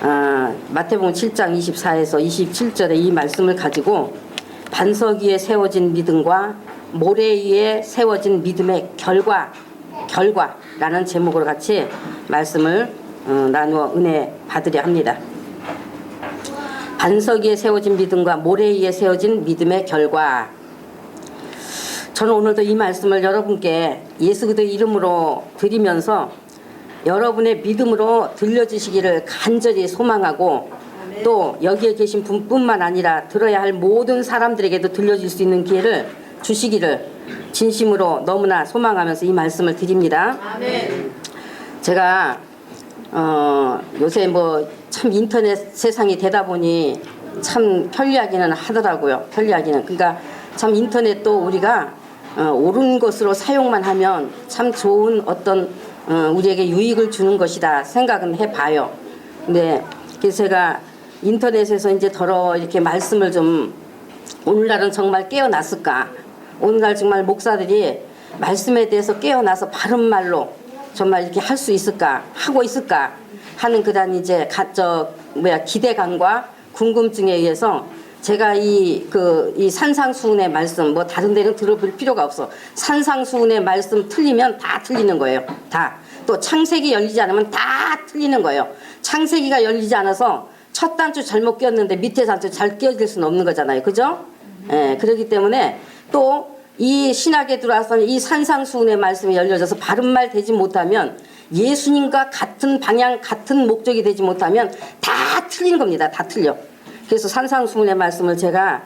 마태복음 7장 24에서 27절의 이 말씀을 가지고 반석 위에 세워진 믿음과 모래 위에 세워진 믿음의 결과라는 제목으로 같이 말씀을 나누어 은혜 받으려 합니다. 반석 위에 세워진 믿음과 모래 위에 세워진 믿음의 결과. 저는 오늘도 이 말씀을 여러분께 예수 그리스도의 이름으로 드리면서 여러분의 믿음으로 들려주시기를 간절히 소망하고, 또 여기에 계신 분뿐만 아니라 들어야 할 모든 사람들에게도 들려줄 수 있는 기회를 주시기를 진심으로 너무나 소망하면서 이 말씀을 드립니다. 아멘. 제가 요새 뭐 참 인터넷 세상이 되다 보니 참 편리하기는 하더라고요. 편리하기는. 그러니까 참 인터넷도 우리가 옳은 것으로 사용만 하면 참 좋은 어떤 우리에게 유익을 주는 것이다 생각은 해봐요. 근데 그래서 제가 인터넷에서 이제 이렇게 말씀을 좀, 오늘날은 정말 깨어났을까, 오늘날 정말 목사들이 말씀에 대해서 깨어나서 바른 말로 정말 이렇게 할 수 있을까, 하고 있을까 하는 그런 이제 기대감과 궁금증에 의해서 제가 이 산상수훈의 말씀, 뭐 다른 데는 들어볼 필요가 없어. 산상수훈의 말씀 틀리면 다 틀리는 거예요. 다. 또 창세기 열리지 않으면 다 틀리는 거예요. 창세기가 열리지 않아서 첫 단추 잘못 끼웠는데 밑에 단추 잘 끼워질 수는 없는 거잖아요. 그죠? 예, 그렇기 때문에 또 이 신학에 들어와서는 이 산상수훈의 말씀이 열려져서 바른 말 되지 못하면, 예수님과 같은 방향, 같은 목적이 되지 못하면 다 틀린 겁니다. 다 틀려. 그래서 산상수훈의 말씀을 제가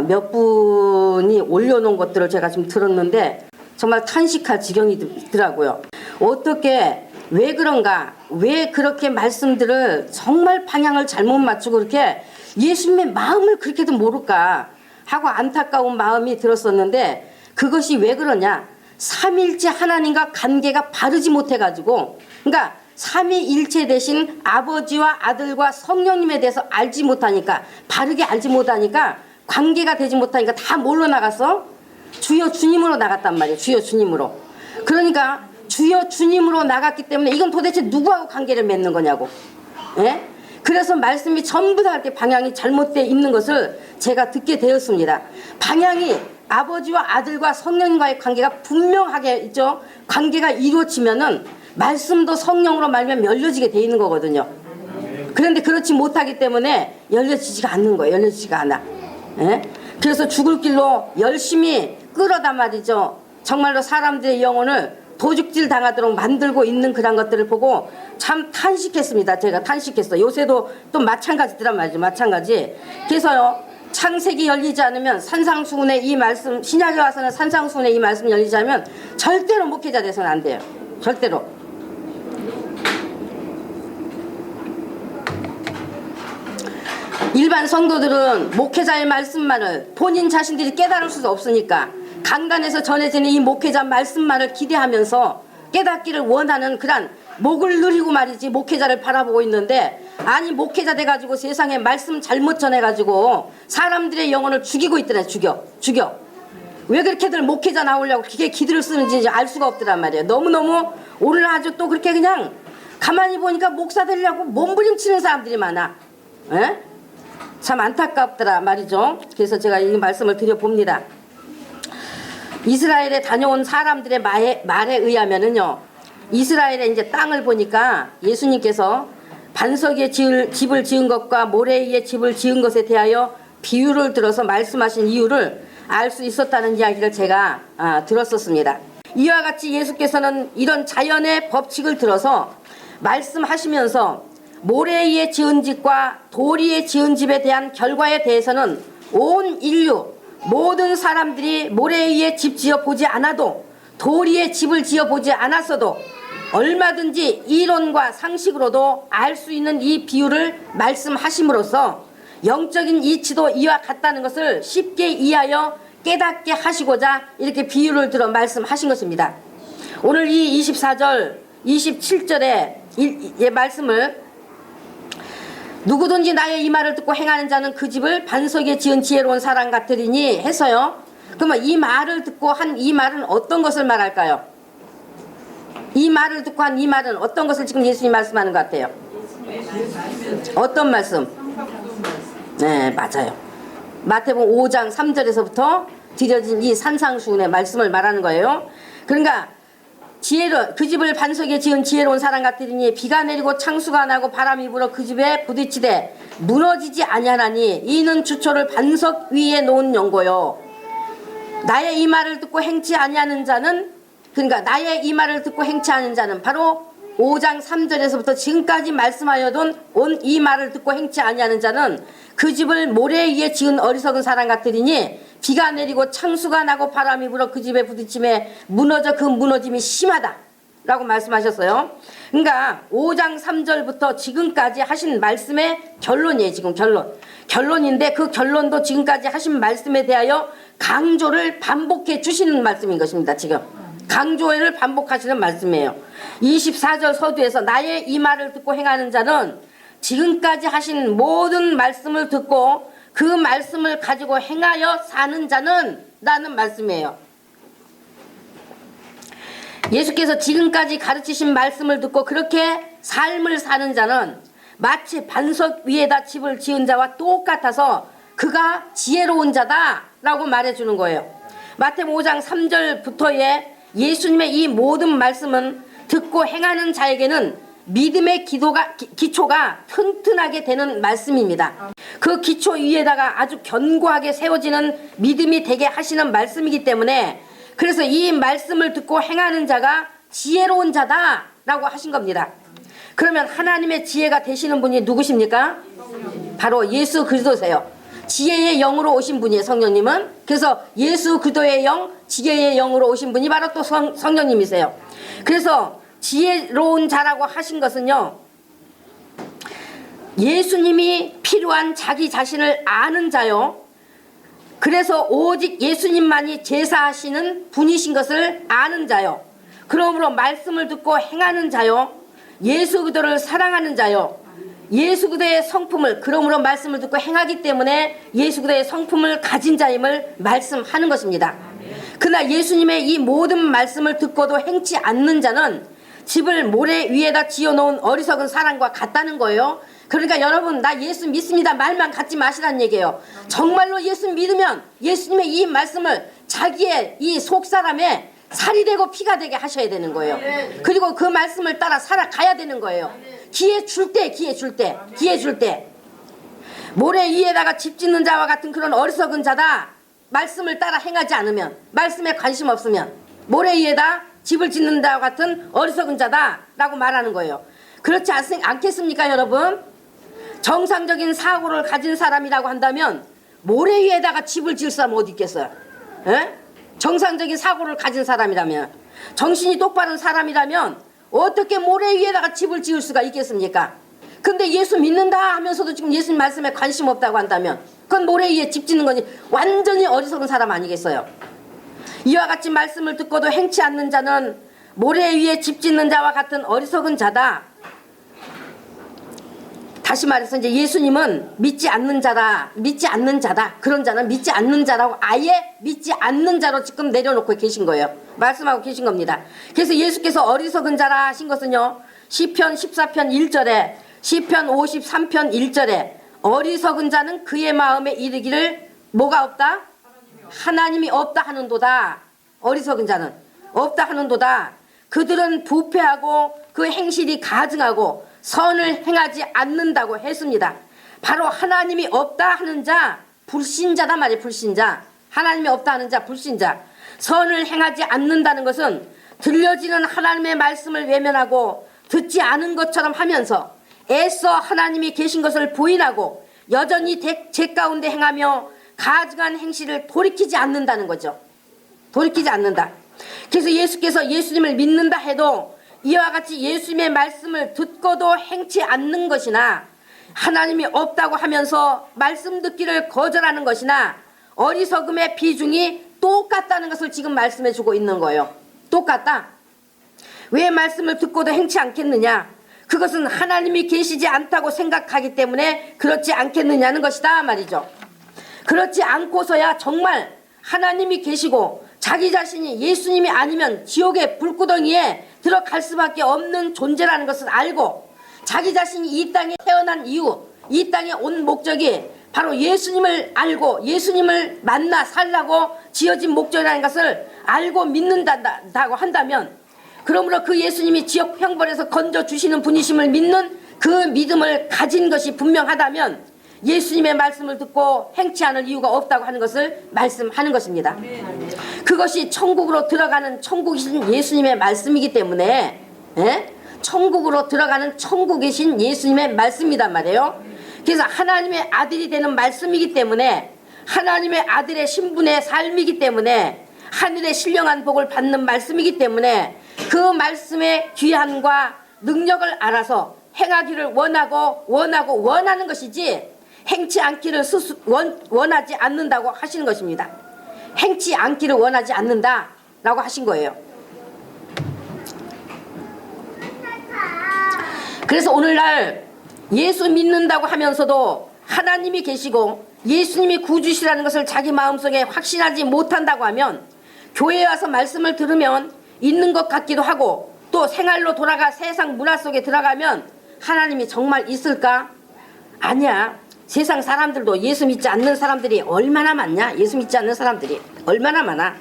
몇 분이 올려놓은 것들을 제가 좀 들었는데 정말 탄식할 지경이더라고요. 어떻게, 왜 그런가, 왜 그렇게 말씀들을 정말 방향을 잘못 맞추고 그렇게 예수님의 마음을 그렇게도 모를까 하고 안타까운 마음이 들었었는데, 그것이 왜 그러냐, 삼위일체 하나님과 관계가 바르지 못해가지고, 그러니까 삼위일체 대신 아버지와 아들과 성령님에 대해서 알지 못하니까, 바르게 알지 못하니까, 관계가 되지 못하니까 다 뭘로 나갔어? 주여 주님으로 나갔단 말이에요. 주여 주님으로. 그러니까 주여 주님으로 나갔기 때문에 이건 도대체 누구하고 관계를 맺는 거냐고. 예? 그래서 말씀이 전부 다 이렇게 방향이 잘못되어 있는 것을 제가 듣게 되었습니다. 방향이 아버지와 아들과 성령과의 관계가 분명하게 있죠. 관계가 이루어지면은 말씀도 성령으로 말면 열려지게 돼 있는 거거든요. 그런데 그렇지 못하기 때문에 열려지지가 않는 거예요. 열려지지가 않아. 예? 그래서 죽을 길로 열심히 끌어다 말이죠. 정말로 사람들의 영혼을 도둑질 당하도록 만들고 있는 그런 것들을 보고 참 탄식했습니다. 제가 탄식했어요. 요새도 또 마찬가지더란 말이죠. 마찬가지. 그래서요, 창세기 열리지 않으면, 산상수훈의 이 말씀, 신약에 와서는 산상수훈의 이 말씀 열리지 않으면 절대로 목회자 돼서는 안 돼요. 절대로. 일반 성도들은 목회자의 말씀만을 본인 자신들이 깨달을 수 없으니까 강단에서 전해지는 이 목회자 말씀만을 기대하면서 깨닫기를 원하는 그런 목을 누리고 말이지 목회자를 바라보고 있는데, 아니 목회자 돼가지고 세상에 말씀 잘못 전해가지고 사람들의 영혼을 죽이고 있더라. 죽여. 왜 그렇게들 목회자 나오려고 그렇게 기들을 쓰는지 알 수가 없더란 말이에요. 너무너무 오늘 아주 또 그렇게 그냥 가만히 보니까 목사 되려고 몸부림치는 사람들이 많아. 에? 참 안타깝더라 말이죠. 그래서 제가 이 말씀을 드려봅니다. 이스라엘에 다녀온 사람들의 말에 의하면은요, 이스라엘에 이제 땅을 보니까 예수님께서 반석 위에 집을 지은 것과 모래 위에 집을 지은 것에 대하여 비유를 들어서 말씀하신 이유를 알 수 있었다는 이야기를 제가 들었었습니다. 이와 같이 예수께서는 이런 자연의 법칙을 들어서 말씀하시면서 모래 위에 지은 집과 돌 위에 지은 집에 대한 결과에 대해서는 온 인류 모든 사람들이 모래 위에 집 지어 보지 않아도, 돌 위에 집을 지어 보지 않았어도 얼마든지 이론과 상식으로도 알 수 있는 이 비유를 말씀하심으로써 영적인 이치도 이와 같다는 것을 쉽게 이해하여 깨닫게 하시고자 이렇게 비유를 들어 말씀하신 것입니다. 오늘 이 24절 27절의 말씀을, 누구든지 나의 이 말을 듣고 행하는 자는 그 집을 반석에 지은 지혜로운 사람 같으리니 해서요. 그러면 이 말을 듣고 한 이 말은 어떤 것을 말할까요? 이 말을 듣고 한 이 말은 어떤 것을 지금 예수님이 말씀하는 것 같아요? 어떤 말씀? 네, 맞아요. 마태복음 5장 3절에서부터 드려진 이 산상수훈의 말씀을 말하는 거예요. 그러니까 지혜로 그 집을 반석에 지은 지혜로운 사람 같으니 비가 내리고 창수가 나고 바람이 불어 그 집에 부딪히되 무너지지 아니하나니 이는 주초를 반석 위에 놓은 연고요. 나의 이 말을 듣고 행치 아니하는 자는, 그러니까 나의 이 말을 듣고 행치 않은 자는 바로 5장 3절에서부터 지금까지 말씀하여둔 온 이 말을 듣고 행치 아니하는 자는 그 집을 모래 위에 지은 어리석은 사람 같으리니 비가 내리고 창수가 나고 바람이 불어 그 집에 부딪힘에 무너져 그 무너짐이 심하다 라고 말씀하셨어요. 그러니까 5장 3절부터 지금까지 하신 말씀의 결론이에요. 지금 결론인데 그 결론도 지금까지 하신 말씀에 대하여 강조를 반복해 주시는 말씀인 것입니다. 지금 강조를 반복하시는 말씀이에요. 24절 서두에서 나의 이 말을 듣고 행하는 자는 지금까지 하신 모든 말씀을 듣고 그 말씀을 가지고 행하여 사는 자는 라는 말씀이에요. 예수께서 지금까지 가르치신 말씀을 듣고 그렇게 삶을 사는 자는 마치 반석 위에다 집을 지은 자와 똑같아서 그가 지혜로운 자다 라고 말해주는 거예요. 마태복음 5장 3절부터의 예수님의 이 모든 말씀은 듣고 행하는 자에게는 믿음의 기초가 튼튼하게 되는 말씀입니다. 그 기초 위에다가 아주 견고하게 세워지는 믿음이 되게 하시는 말씀이기 때문에 그래서 이 말씀을 듣고 행하는 자가 지혜로운 자다 라고 하신 겁니다. 그러면 하나님의 지혜가 되시는 분이 누구십니까? 바로 예수 그리스도세요. 지혜의 영으로 오신 분이에요. 성령님은. 그래서 예수 그리스도의 영, 지혜의 영으로 오신 분이 바로 또 성령님이세요. 그래서 지혜로운 자라고 하신 것은요, 예수님이 필요한 자기 자신을 아는 자요, 그래서 오직 예수님만이 제사하시는 분이신 것을 아는 자요, 그러므로 말씀을 듣고 행하는 자요, 예수 그리스도를 사랑하는 자요, 예수 그리스도의 성품을, 그러므로 말씀을 듣고 행하기 때문에 예수 그리스도의 성품을 가진 자임을 말씀하는 것입니다. 그러나 예수님의 이 모든 말씀을 듣고도 행치 않는 자는 집을 모래 위에다 지어놓은 어리석은 사람과 같다는 거예요. 그러니까 여러분, 나 예수 믿습니다 말만 갖지 마시라는 얘기예요. 정말로 예수 믿으면 예수님의 이 말씀을 자기의 이 속사람에 살이 되고 피가 되게 하셔야 되는 거예요. 그리고 그 말씀을 따라 살아가야 되는 거예요. 기회 줄 때 모래 위에다가 집 짓는 자와 같은 그런 어리석은 자다. 말씀을 따라 행하지 않으면, 말씀에 관심 없으면 모래 위에다 집을 짓는 자와 같은 어리석은 자다 라고 말하는 거예요. 그렇지 않겠습니까 여러분? 정상적인 사고를 가진 사람이라고 한다면 모래 위에다가 집을 지을 사람 어디 있겠어요? 에? 정상적인 사고를 가진 사람이라면, 정신이 똑바른 사람이라면 어떻게 모래 위에다가 집을 지을 수가 있겠습니까? 근데 예수 믿는다 하면서도 지금 예수님 말씀에 관심 없다고 한다면 그건 모래 위에 집 짓는 거니 완전히 어리석은 사람 아니겠어요? 이와 같이 말씀을 듣고도 행치 않는 자는 모래 위에 집 짓는 자와 같은 어리석은 자다. 다시 말해서 이제 예수님은 믿지 않는 자다. 그런 자는 믿지 않는 자라고 아예 믿지 않는 자로 지금 내려놓고 계신 거예요. 말씀하고 계신 겁니다. 그래서 예수께서 어리석은 자라 하신 것은요, 시편 14편 1절에, 시편 53편 1절에 어리석은 자는 그의 마음에 이르기를 뭐가 없다? 하나님이 없다 하는도다. 어리석은 자는 없다 하는도다. 그들은 부패하고 그 행실이 가증하고 선을 행하지 않는다고 했습니다. 바로 하나님이 없다 하는 자, 불신자다 말이에요. 불신자. 하나님이 없다 하는 자, 불신자. 선을 행하지 않는다는 것은 들려지는 하나님의 말씀을 외면하고 듣지 않은 것처럼 하면서 애써 하나님이 계신 것을 부인하고 여전히 죄 가운데 행하며 가증한 행실을 돌이키지 않는다는 거죠. 돌이키지 않는다. 그래서 예수께서 예수님을 믿는다 해도 이와 같이 예수님의 말씀을 듣고도 행치 않는 것이나 하나님이 없다고 하면서 말씀 듣기를 거절하는 것이나 어리석음의 비중이 똑같다는 것을 지금 말씀해 주고 있는 거예요. 똑같다. 왜 말씀을 듣고도 행치 않겠느냐? 그것은 하나님이 계시지 않다고 생각하기 때문에 그렇지 않겠느냐는 것이다 말이죠. 그렇지 않고서야 정말 하나님이 계시고 자기 자신이 예수님이 아니면 지옥의 불구덩이에 들어갈 수밖에 없는 존재라는 것을 알고 자기 자신이 이 땅에 태어난 이유, 이 땅에 온 목적이 바로 예수님을 알고 예수님을 만나 살라고 지어진 목적이라는 것을 알고 믿는다고 한다면, 그러므로 그 예수님이 지옥 형벌에서 건져주시는 분이심을 믿는 그 믿음을 가진 것이 분명하다면 예수님의 말씀을 듣고 행치 않을 이유가 없다고 하는 것을 말씀하는 것입니다. 그것이 천국으로 들어가는 천국이신 예수님의 말씀이기 때문에, 천국으로 들어가는 천국이신 예수님의 말씀이란 말이에요. 그래서 하나님의 아들이 되는 말씀이기 때문에, 하나님의 아들의 신분의 삶이기 때문에, 하늘의 신령한 복을 받는 말씀이기 때문에 그 말씀의 귀함과 능력을 알아서 행하기를 원하는 것이지 행치 않기를 원하지 않는다고 하시는 것입니다. 행치 않기를 원하지 않는다라고 하신 거예요. 그래서 오늘날 예수 믿는다고 하면서도 하나님이 계시고 예수님이 구주시라는 것을 자기 마음속에 확신하지 못한다고 하면, 교회에 와서 말씀을 들으면 있는 것 같기도 하고 또 생활로 돌아가 세상 문화 속에 들어가면 하나님이 정말 있을까? 아니야. 세상 사람들도 예수 믿지 않는 사람들이 얼마나 많냐? 예수 믿지 않는 사람들이 얼마나 많아?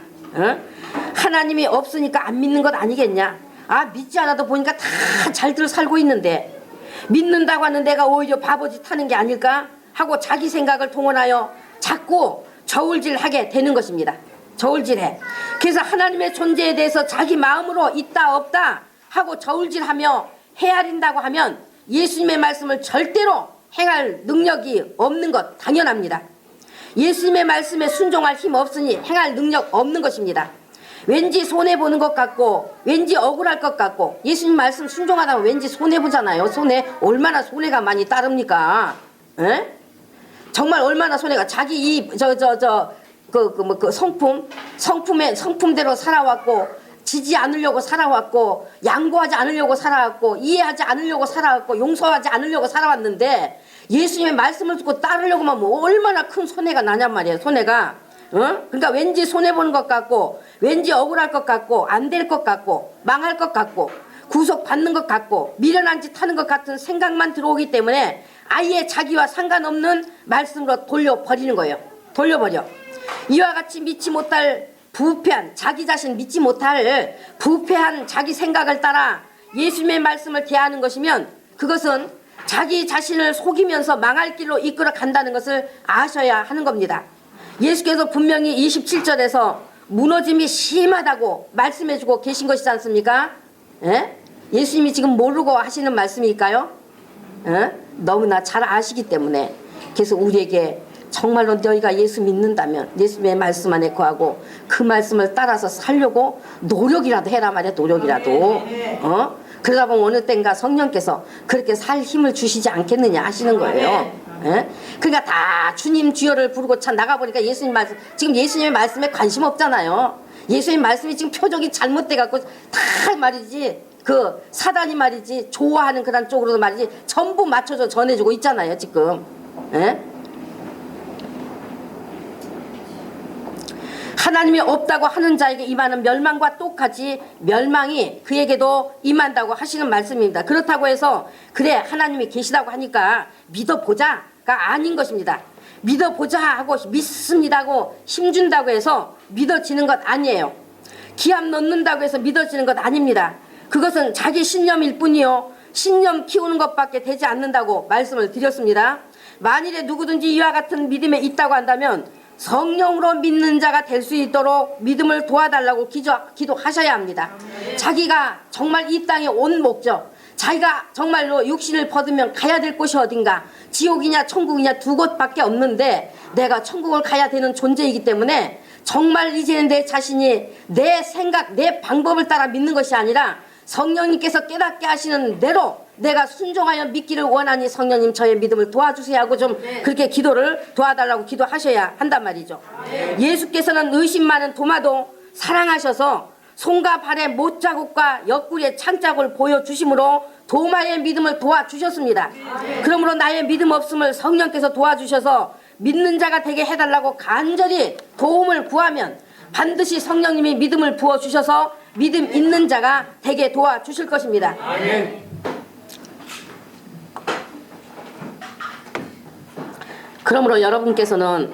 하나님이 없으니까 안 믿는 것 아니겠냐? 아, 믿지 않아도 보니까 다 잘들 살고 있는데 믿는다고 하는 내가 오히려 바보짓 하는 게 아닐까? 하고 자기 생각을 통원하여 자꾸 저울질하게 되는 것입니다. 저울질해. 그래서 하나님의 존재에 대해서 자기 마음으로 있다 없다 하고 저울질하며 헤아린다고 하면 예수님의 말씀을 절대로 행할 능력이 없는 것 당연합니다. 예수님의 말씀에 순종할 힘 없으니 행할 능력 없는 것입니다. 왠지 손해보는 것 같고 왠지 억울할 것 같고, 예수님 말씀 순종하다가 왠지 손해보잖아요. 얼마나 손해가 많이 따릅니까? 에? 정말 얼마나 손해가, 자기 성품대로 살아왔고, 지지 않으려고 살아왔고, 양보하지 않으려고 살아왔고, 이해하지 않으려고 살아왔고, 용서하지 않으려고 살아왔는데 예수님의 말씀을 듣고 따르려고만 뭐 얼마나 큰 손해가 나냔 말이에요. 손해가. 그러니까 왠지 손해보는 것 같고, 왠지 억울할 것 같고, 안 될 것 같고, 망할 것 같고, 구속받는 것 같고, 미련한 짓 하는 것 같은 생각만 들어오기 때문에 아예 자기와 상관없는 말씀으로 돌려버리는 거예요. 돌려버려. 이와 같이 믿지 못할 부패한, 자기 자신 믿지 못할 부패한 자기 생각을 따라 예수님의 말씀을 대하는 것이면, 그것은 자기 자신을 속이면서 망할 길로 이끌어 간다는 것을 아셔야 하는 겁니다. 예수께서 분명히 27절에서 무너짐이 심하다고 말씀해주고 계신 것이지 않습니까? 예수님이 지금 모르고 하시는 말씀일까요? 너무나 잘 아시기 때문에. 그래서 우리에게 정말로 너희가 예수 믿는다면 예수님의 말씀 안에 거하고 그 말씀을 따라서 살려고 노력이라도 해라 말이야. 노력이라도. 그러다 보면 어느 땐가 성령께서 그렇게 살 힘을 주시지 않겠느냐 하시는 거예요. 그러니까 다 주님 주여를 부르고 나가보니까 예수님 말씀, 지금 예수님의 말씀에 관심 없잖아요. 예수님 말씀이 지금 표적이 잘못돼갖고 다 말이지, 그 사단이 말이지 좋아하는 그런 쪽으로도 말이지 전부 맞춰서 전해주고 있잖아요 지금. 하나님이 없다고 하는 자에게 임하는 멸망과 똑같이 멸망이 그에게도 임한다고 하시는 말씀입니다. 그렇다고 해서 그래 하나님이 계시다고 하니까 믿어보자가 아닌 것입니다. 믿어보자 하고 믿습니다고 힘준다고 해서 믿어지는 것 아니에요. 기합 넣는다고 해서 믿어지는 것 아닙니다. 그것은 자기 신념일 뿐이요, 신념 키우는 것밖에 되지 않는다고 말씀을 드렸습니다. 만일에 누구든지 이와 같은 믿음에 있다고 한다면 성령으로 믿는 자가 될 수 있도록 믿음을 도와달라고 기도하셔야 합니다. 자기가 정말 이 땅에 온 목적, 자기가 정말로 육신을 벗으면 가야 될 곳이 어딘가, 지옥이냐 천국이냐 두 곳밖에 없는데 내가 천국을 가야 되는 존재이기 때문에 정말 이제는 내 자신이 내 생각, 내 방법을 따라 믿는 것이 아니라 성령님께서 깨닫게 하시는 대로 내가 순종하여 믿기를 원하니 성령님 저의 믿음을 도와주세요 하고 좀 그렇게 기도를 도와달라고 기도하셔야 한단 말이죠. 예수께서는 의심 많은 도마도 사랑하셔서 손과 발의 못자국과 옆구리의 창자국을 보여주심으로 도마의 믿음을 도와주셨습니다. 그러므로 나의 믿음 없음을 성령께서 도와주셔서 믿는 자가 되게 해달라고 간절히 도움을 구하면 반드시 성령님이 믿음을 부어주셔서 믿음 있는 자가 되게 도와주실 것입니다. 그러므로 여러분께서는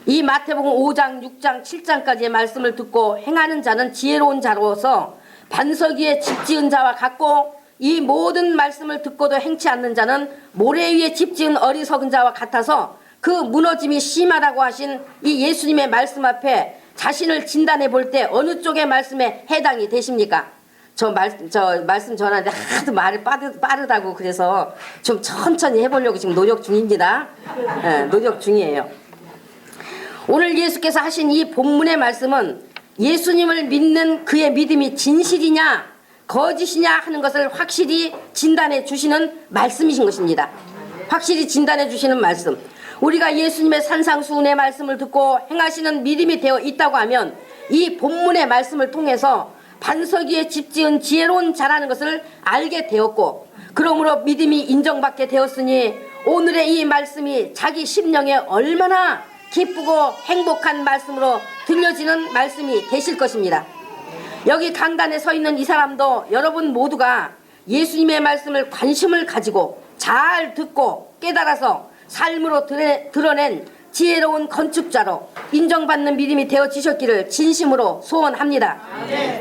이 마태복음 5장, 6장, 7장까지의 말씀을 듣고 행하는 자는 지혜로운 자로서 반석 위에 집 지은 자와 같고, 이 모든 말씀을 듣고도 행치 않는 자는 모래 위에 집 지은 어리석은 자와 같아서 그 무너짐이 심하다고 하신 이 예수님의 말씀 앞에 자신을 진단해 볼 때 어느 쪽의 말씀에 해당이 되십니까? 저 말씀 전하는데 하도 말이 빠르다고 그래서 좀 천천히 해보려고 지금 노력 중입니다. 네, 노력 중이에요. 오늘 예수께서 하신 이 본문의 말씀은 예수님을 믿는 그의 믿음이 진실이냐 거짓이냐 하는 것을 확실히 진단해 주시는 말씀이신 것입니다. 확실히 진단해 주시는 말씀. 우리가 예수님의 산상수훈의 말씀을 듣고 행하시는 믿음이 되어 있다고 하면 이 본문의 말씀을 통해서 반석 위에 집 지은 지혜로운 자라는 것을 알게 되었고, 그러므로 믿음이 인정받게 되었으니 오늘의 이 말씀이 자기 심령에 얼마나 기쁘고 행복한 말씀으로 들려지는 말씀이 되실 것입니다. 여기 강단에 서 있는 이 사람도 여러분 모두가 예수님의 말씀을 관심을 가지고 잘 듣고 깨달아서 삶으로 드러낸 지혜로운 건축자로 인정받는 믿음이 되어지셨기를 진심으로 소원합니다.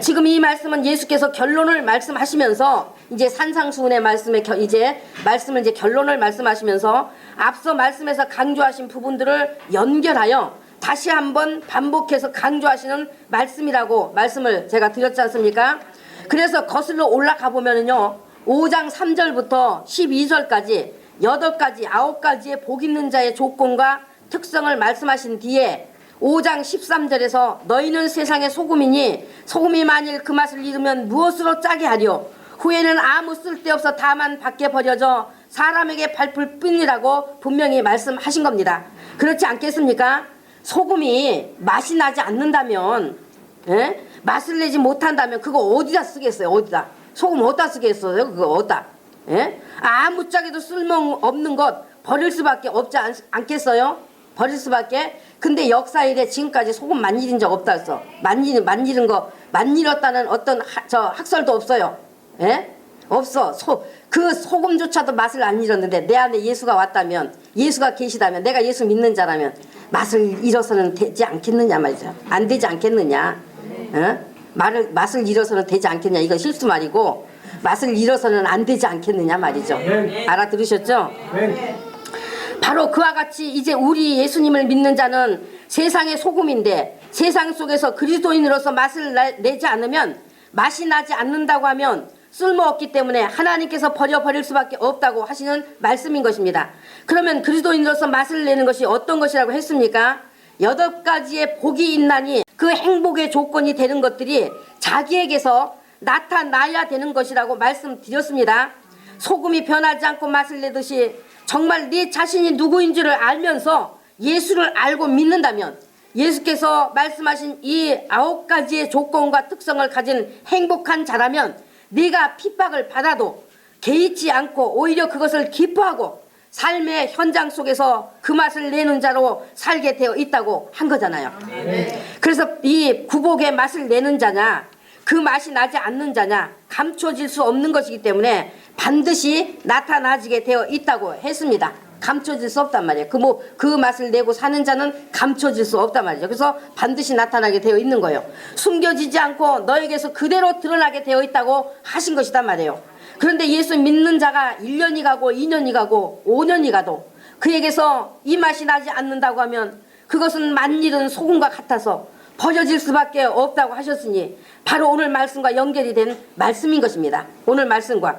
지금 이 말씀은 예수께서 결론을 말씀하시면서 이제 산상수훈의 말씀을 이제 결론을 말씀하시면서 앞서 말씀에서 강조하신 부분들을 연결하여 다시 한번 반복해서 강조하시는 말씀이라고 말씀을 제가 드렸지 않습니까? 그래서 거슬러 올라가 보면은요, 5장 3절부터 12절까지 8가지, 9가지의 복 있는 자의 조건과 특성을 말씀하신 뒤에 5장 13절에서 너희는 세상의 소금이니 소금이 만일 그 맛을 잃으면 무엇으로 짜게 하려? 후에는 아무 쓸데없어 다만 밖에 버려져 사람에게 밟을 뿐이라고 분명히 말씀하신 겁니다. 그렇지 않겠습니까? 소금이 맛이 나지 않는다면, 맛을 내지 못한다면 그거 어디다 쓰겠어요? 어디다? 소금 어디다 쓰겠어요? 그거 어디다? 아무짝에도 쓸모없는 것 버릴 수밖에 없지 않겠어요? 버릴 수밖에. 근데 역사일에 지금까지 소금 만일인 적 없다 했어. 만일었다는 어떤 학설도 없어요. 없어. 그 소금조차도 맛을 안 잃었는데 내 안에 예수가 왔다면, 예수가 계시다면, 내가 예수 믿는 자라면 맛을 잃어서는 되지 않겠느냐 말이죠. 안 되지 않겠느냐. 맛을 잃어서는 되지 않겠느냐. 이건 실수 말이고, 맛을 잃어서는 안 되지 않겠느냐 말이죠. 알아들으셨죠? 바로 그와 같이 이제 우리 예수님을 믿는 자는 세상의 소금인데, 세상 속에서 그리스도인으로서 맛을 내지 않으면, 맛이 나지 않는다고 하면 쓸모없기 때문에 하나님께서 버릴 수밖에 없다고 하시는 말씀인 것입니다. 그러면 그리스도인으로서 맛을 내는 것이 어떤 것이라고 했습니까? 8가지의 복이 있나니 그 행복의 조건이 되는 것들이 자기에게서 나타나야 되는 것이라고 말씀드렸습니다. 소금이 변하지 않고 맛을 내듯이 정말 네 자신이 누구인 줄을 알면서 예수를 알고 믿는다면, 예수께서 말씀하신 이 9가지의 조건과 특성을 가진 행복한 자라면 네가 핍박을 받아도 개의치 않고 오히려 그것을 기뻐하고 삶의 현장 속에서 그 맛을 내는 자로 살게 되어 있다고 한 거잖아요. 그래서 이 구복의 맛을 내는 자냐, 그 맛이 나지 않는 자냐, 감춰질 수 없는 것이기 때문에 반드시 나타나지게 되어 있다고 했습니다. 감춰질 수 없단 말이에요. 그 맛을 내고 사는 자는 감춰질 수 없단 말이죠. 그래서 반드시 나타나게 되어 있는 거예요. 숨겨지지 않고 너에게서 그대로 드러나게 되어 있다고 하신 것이단 말이에요. 그런데 예수 믿는 자가 1년이 가고 2년이 가고 5년이 가도 그에게서 이 맛이 나지 않는다고 하면 그것은 만일은 소금과 같아서 버려질 수밖에 없다고 하셨으니 바로 오늘 말씀과 연결이 된 말씀인 것입니다. 오늘 말씀과.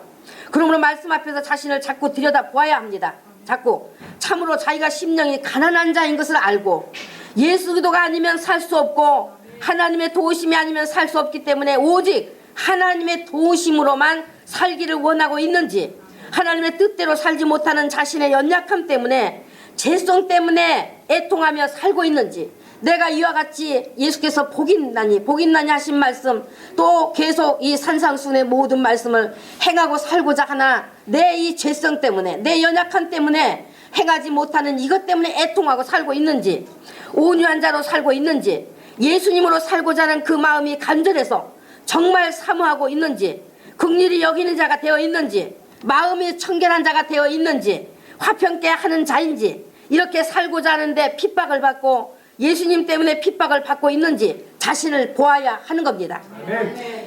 그러므로 말씀 앞에서 자신을 자꾸 들여다보아야 합니다. 자꾸 참으로 자기가 심령이 가난한 자인 것을 알고, 예수 기도가 아니면 살 수 없고 하나님의 도우심이 아니면 살 수 없기 때문에 오직 하나님의 도우심으로만 살기를 원하고 있는지, 하나님의 뜻대로 살지 못하는 자신의 연약함 때문에, 죄성 때문에 애통하며 살고 있는지, 내가 이와 같이 예수께서 복 있나니 하신 말씀, 또 계속 이 산상수훈의 모든 말씀을 행하고 살고자 하나 내 이 죄성 때문에, 내 연약함 때문에 행하지 못하는 이것 때문에 애통하고 살고 있는지, 온유한 자로 살고 있는지, 예수님으로 살고자 하는 그 마음이 간절해서 정말 사모하고 있는지, 긍휼히 여기는 자가 되어 있는지, 마음이 청결한 자가 되어 있는지, 화평케 하는 자인지, 이렇게 살고자 하는데 핍박을 받고 예수님 때문에 핍박을 받고 있는지 자신을 보아야 하는 겁니다.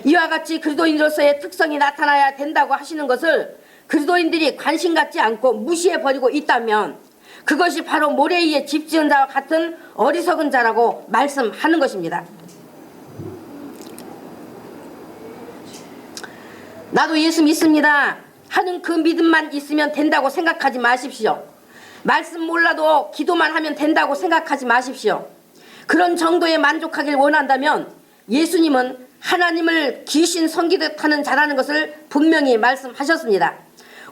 이와 같이 그리스도인으로서의 특성이 나타나야 된다고 하시는 것을 그리스도인들이 관심 갖지 않고 무시해버리고 있다면 그것이 바로 모래 위에 집 지은 자와 같은 어리석은 자라고 말씀하는 것입니다. 나도 예수 믿습니다 하는 그 믿음만 있으면 된다고 생각하지 마십시오. 말씀 몰라도 기도만 하면 된다고 생각하지 마십시오. 그런 정도에 만족하길 원한다면 예수님은 하나님을 귀신 섬기듯 하는 자라는 것을 분명히 말씀하셨습니다.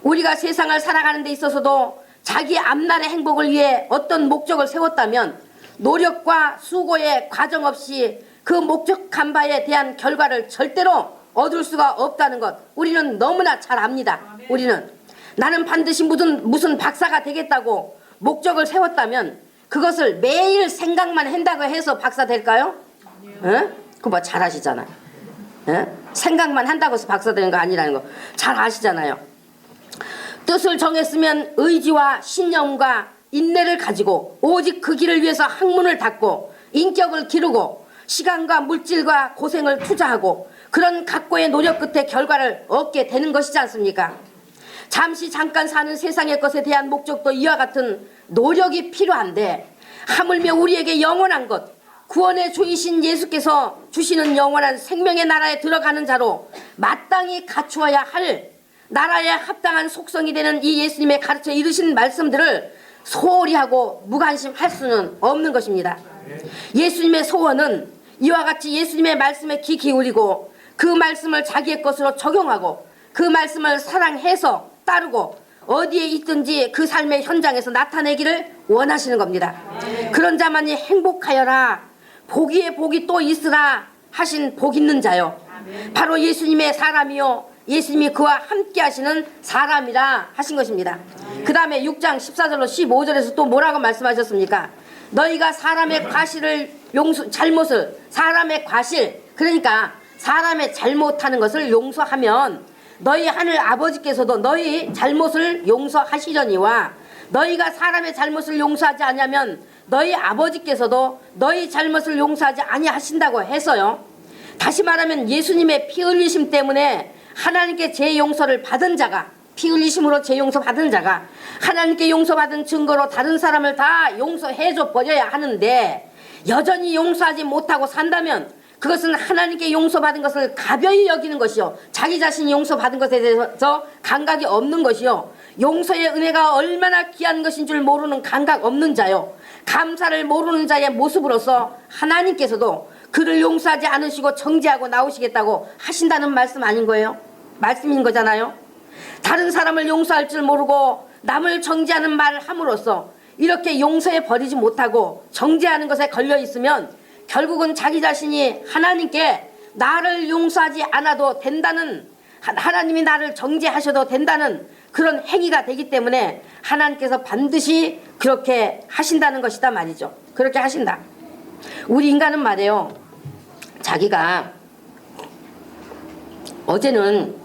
우리가 세상을 살아가는 데 있어서도 자기 앞날의 행복을 위해 어떤 목적을 세웠다면 노력과 수고의 과정 없이 그 목적한 바에 대한 결과를 절대로 얻을 수가 없다는 것 우리는 너무나 잘 압니다. 우리는 나는 반드시 무슨 박사가 되겠다고 목적을 세웠다면 그것을 매일 생각만 한다고 해서 박사 될까요? 그거 뭐 잘 아시잖아요. 생각만 한다고 해서 박사 되는 거 아니라는 거 잘 아시잖아요. 뜻을 정했으면 의지와 신념과 인내를 가지고 오직 그 길을 위해서 학문을 닦고 인격을 기르고 시간과 물질과 고생을 투자하고 그런 각고의 노력 끝에 결과를 얻게 되는 것이지 않습니까? 잠깐 사는 세상의 것에 대한 목적도 이와 같은 노력이 필요한데 하물며 우리에게 영원한 것 구원의 주이신 예수께서 주시는 영원한 생명의 나라에 들어가는 자로 마땅히 갖추어야 할 나라에 합당한 속성이 되는 이 예수님의 가르쳐 이르신 말씀들을 소홀히 하고 무관심할 수는 없는 것입니다. 예수님의 소원은 이와 같이 예수님의 말씀에 귀 기울이고 그 말씀을 자기의 것으로 적용하고 그 말씀을 사랑해서 따르고 어디에 있든지 그 삶의 현장에서 나타내기를 원하시는 겁니다. 그런 자만이 행복하여라 복이에 복이 또 있으라 하신 복 있는 자요 바로 예수님의 사람이요 예수님이 그와 함께 하시는 사람이라 하신 것입니다. 그 다음에 6장 14절로 15절에서 또 뭐라고 말씀하셨습니까? 너희가 사람의 과실을 잘못을 사람의 과실 그러니까 사람의 잘못하는 것을 용서하면 너희 하늘 아버지께서도 너희 잘못을 용서하시려니와 너희가 사람의 잘못을 용서하지 않으면 너희 아버지께서도 너희 잘못을 용서하지 아니하신다고 해서요. 다시 말하면 예수님의 피 흘리심 때문에 하나님께 제 용서를 받은 자가 피 흘리심으로 제 용서 받은 자가 하나님께 용서받은 증거로 다른 사람을 다 용서해줘 버려야 하는데 여전히 용서하지 못하고 산다면 그것은 하나님께 용서받은 것을 가벼이 여기는 것이요 자기 자신이 용서받은 것에 대해서 감각이 없는 것이요 용서의 은혜가 얼마나 귀한 것인 줄 모르는 감각 없는 자요 감사를 모르는 자의 모습으로서 하나님께서도 그를 용서하지 않으시고 정죄하고 나오시겠다고 하신다는 말씀 아닌 거예요? 말씀인 거잖아요. 다른 사람을 용서할 줄 모르고 남을 정죄하는 말을 함으로써 이렇게 용서해 버리지 못하고 정죄하는 것에 걸려 있으면 결국은 자기 자신이 하나님께 나를 용서하지 않아도 된다는 하나님이 나를 정죄하셔도 된다는 그런 행위가 되기 때문에 하나님께서 반드시 그렇게 하신다는 것이다 말이죠. 그렇게 하신다. 우리 인간은 말이에요. 자기가 어제는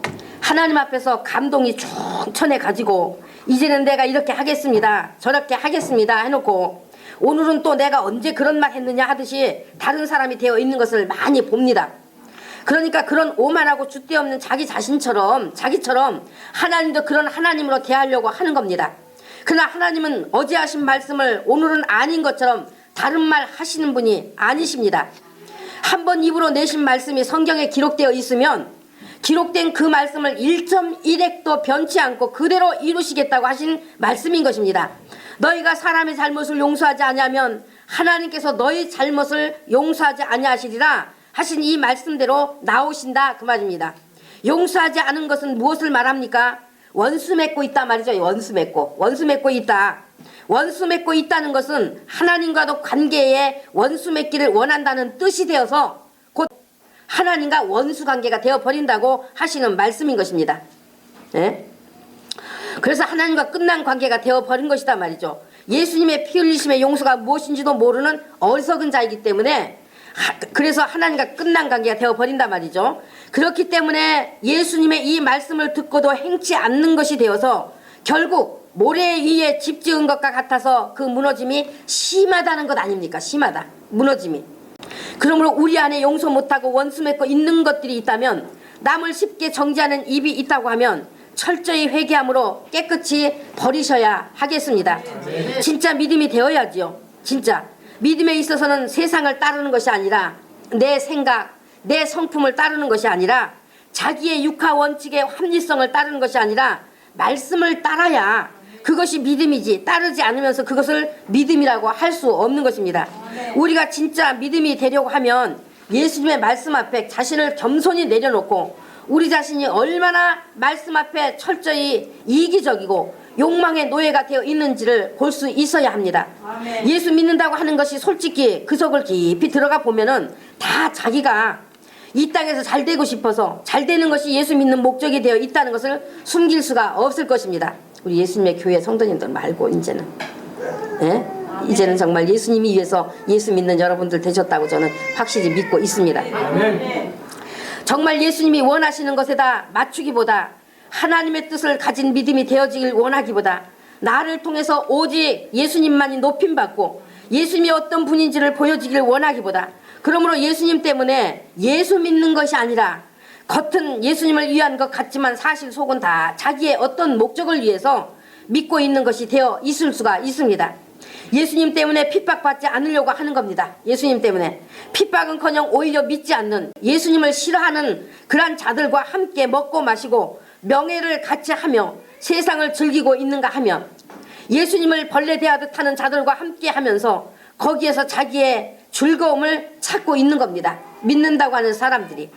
하나님 앞에서 감동이 충천해 가지고 이제는 내가 이렇게 하겠습니다 저렇게 하겠습니다 해놓고 오늘은 또 내가 언제 그런 말 했느냐 하듯이 다른 사람이 되어 있는 것을 많이 봅니다. 그러니까 그런 오만하고 줏대없는 자기 자신처럼 자기처럼 하나님도 그런 하나님으로 대하려고 하는 겁니다. 그러나 하나님은 어제 하신 말씀을 오늘은 아닌 것처럼 다른 말 하시는 분이 아니십니다. 한번 입으로 내신 말씀이 성경에 기록되어 있으면 기록된 그 말씀을 1.1획도 변치 않고 그대로 이루시겠다고 하신 말씀인 것입니다. 너희가 사람의 잘못을 용서하지 아니하면 하나님께서 너희 잘못을 용서하지 아니하시리라 하신 이 말씀대로 나오신다 그 말입니다. 용서하지 않은 것은 무엇을 말합니까? 원수 맺고 있다 말이죠. 원수 맺고 있다. 원수 맺고 있다는 것은 하나님과도 관계에 원수 맺기를 원한다는 뜻이 되어서 곧 하나님과 원수 관계가 되어버린다고 하시는 말씀인 것입니다. 네? 그래서 하나님과 끝난 관계가 되어버린 것이다 말이죠. 예수님의 피 흘리심의 용서가 무엇인지도 모르는 어리석은 자이기 때문에 그래서 하나님과 끝난 관계가 되어버린단 말이죠. 그렇기 때문에 예수님의 이 말씀을 듣고도 행치 않는 것이 되어서 결국 모래 위에 집 지은 것과 같아서 그 무너짐이 심하다는 것 아닙니까? 심하다. 무너짐이. 그러므로 우리 안에 용서 못하고 원수 맺고 있는 것들이 있다면, 남을 쉽게 정죄하는 입이 있다고 하면 철저히 회개함으로 깨끗이 버리셔야 하겠습니다. 진짜 믿음이 되어야지요. 진짜 믿음에 있어서는 세상을 따르는 것이 아니라, 내 생각, 내 성품을 따르는 것이 아니라, 자기의 육하 원칙의 합리성을 따르는 것이 아니라 말씀을 따라야 그것이 믿음이지, 따르지 않으면서 그것을 믿음이라고 할 수 없는 것입니다. 우리가 진짜 믿음이 되려고 하면 예수님의 말씀 앞에 자신을 겸손히 내려놓고, 우리 자신이 얼마나 말씀 앞에 철저히 이기적이고 욕망의 노예가 되어 있는지를 볼 수 있어야 합니다. 예수 믿는다고 하는 것이 솔직히 그 속을 깊이 들어가 보면은 다 자기가 이 땅에서 잘 되고 싶어서, 잘 되는 것이 예수 믿는 목적이 되어 있다는 것을 숨길 수가 없을 것입니다. 우리 예수님의 교회 성도님들 말고 이제는, 예? 이제는 정말 예수님이 위해서 예수 믿는 여러분들 되셨다고 저는 확실히 믿고 있습니다. 정말 예수님이 원하시는 것에다 맞추기보다, 하나님의 뜻을 가진 믿음이 되어지길 원하기보다, 나를 통해서 오직 예수님만이 높임받고 예수님이 어떤 분인지를 보여주길 원하기보다, 그러므로 예수님 때문에 예수 믿는 것이 아니라 겉은 예수님을 위한 것 같지만 사실 속은 다 자기의 어떤 목적을 위해서 믿고 있는 것이 되어 있을 수가 있습니다. 예수님 때문에 핍박받지 않으려고 하는 겁니다. 예수님 때문에 핍박은커녕 오히려 믿지 않는, 예수님을 싫어하는 그러한 자들과 함께 먹고 마시고 명예를 같이 하며 세상을 즐기고 있는가 하면, 예수님을 벌레 대하듯 하는 자들과 함께 하면서 거기에서 자기의 즐거움을 찾고 있는 겁니다. 믿는다고 하는 사람들이,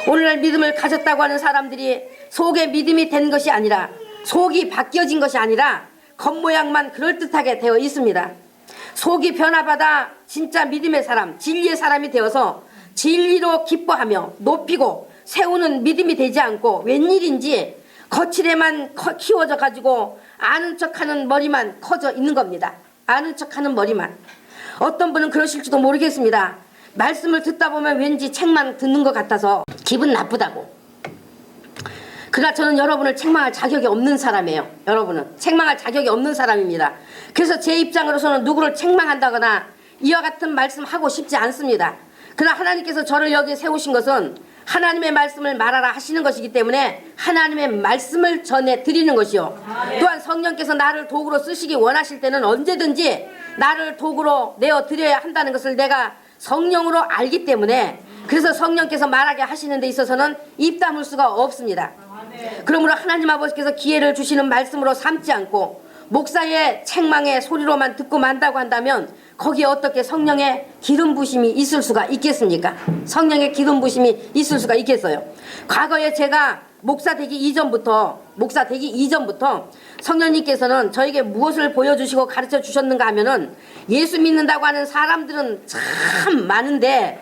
오늘날 믿음을 가졌다고 하는 사람들이 속에 믿음이 된 것이 아니라, 속이 바뀌어진 것이 아니라 겉모양만 그럴듯하게 되어 있습니다. 속이 변화받아 진짜 믿음의 사람, 진리의 사람이 되어서 진리로 기뻐하며 높이고 세우는 믿음이 되지 않고, 웬일인지 거칠에만 키워져 가지고 아는 척하는 머리만 커져 있는 겁니다. 아는 척하는 머리만. 어떤 분은 그러실지도 모르겠습니다. 말씀을 듣다 보면 왠지 책만 듣는 것 같아서 기분 나쁘다고. 그러나 저는 여러분을 책망할 자격이 없는 사람이에요. 여러분은 책망할 자격이 없는 사람입니다. 그래서 제 입장으로서는 누구를 책망한다거나 이와 같은 말씀하고 싶지 않습니다. 그러나 하나님께서 저를 여기 세우신 것은 하나님의 말씀을 말하라 하시는 것이기 때문에 하나님의 말씀을 전해 드리는 것이요, 또한 성령께서 나를 도구로 쓰시기 원하실 때는 언제든지 나를 도구로 내어 드려야 한다는 것을 내가 성령으로 알기 때문에, 그래서 성령께서 말하게 하시는 데 있어서는 입 다물 수가 없습니다. 그러므로 하나님 아버지께서 기회를 주시는 말씀으로 삼지 않고 목사의 책망의 소리로만 듣고 만다고 한다면 거기에 어떻게 성령의 기름 부심이 있을 수가 있겠습니까? 성령의 기름 부심이 있을 수가 있겠어요? 과거에 제가 목사 되기 이전부터 성령님께서는 저에게 무엇을 보여주시고 가르쳐 주셨는가 하면은, 예수 믿는다고 하는 사람들은 참 많은데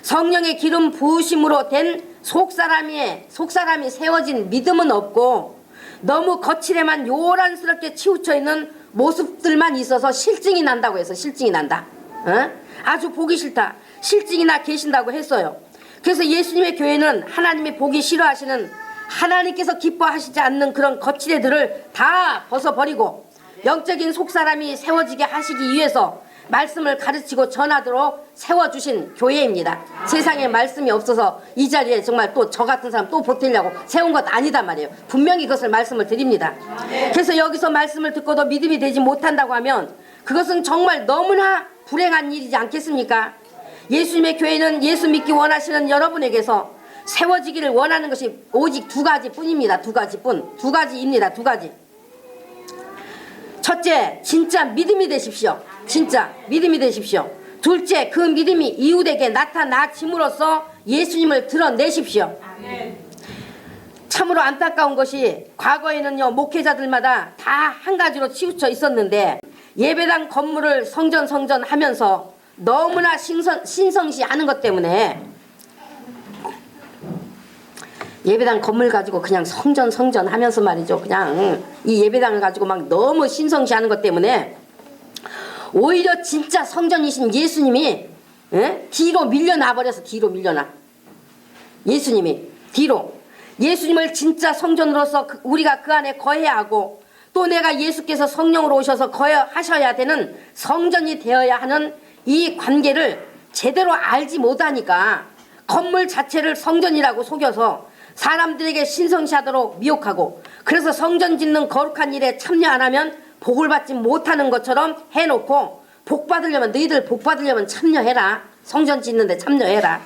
성령의 기름 부으심으로 된 속사람이 세워진 믿음은 없고, 너무 거칠에만 요란스럽게 치우쳐 있는 모습들만 있어서 실증이 난다고 해서, 실증이 난다. 아주 보기 싫다. 실증이 나 계신다고 했어요. 그래서 예수님의 교회는 하나님이 보기 싫어하시는, 하나님께서 기뻐하시지 않는 그런 거칠애들을 다 벗어버리고 영적인 속사람이 세워지게 하시기 위해서 말씀을 가르치고 전하도록 세워주신 교회입니다. 세상에 말씀이 없어서 이 자리에 정말 또 저 같은 사람 또 보태려고 세운 것 아니다 말이에요. 분명히 그것을 말씀을 드립니다. 그래서 여기서 말씀을 듣고도 믿음이 되지 못한다고 하면 그것은 정말 너무나 불행한 일이지 않겠습니까? 예수님의 교회는 예수 믿기 원하시는 여러분에게서 세워지기를 원하는 것이 오직 두 가지뿐입니다. 두 가지입니다. 두 가지. 첫째, 진짜 믿음이 되십시오. 진짜 믿음이 되십시오. 둘째, 그 믿음이 이웃에게 나타나짐으로써 예수님을 드러내십시오. 참으로 안타까운 것이, 과거에는요 목회자들마다 다 한 가지로 치우쳐 있었는데 예배당 건물을 성전 하면서 너무나 신성시하는 것 때문에, 예배당 건물 가지고 그냥 성전 하면서 말이죠, 그냥 이 예배당을 가지고 막 너무 신성시하는 것 때문에 오히려 진짜 성전이신 예수님이 뒤로 밀려나 버려서, 뒤로 밀려나, 예수님이 뒤로, 예수님을 진짜 성전으로서 우리가 그 안에 거해야 하고, 또 내가 예수께서 성령으로 오셔서 거하셔야 되는 성전이 되어야 하는 이 관계를 제대로 알지 못하니까 건물 자체를 성전이라고 속여서 사람들에게 신성시하도록 미혹하고, 그래서 성전 짓는 거룩한 일에 참여 안 하면 복을 받지 못하는 것처럼 해놓고, 복 받으려면, 너희들 복 받으려면 참여해라, 성전 짓는데 참여해라,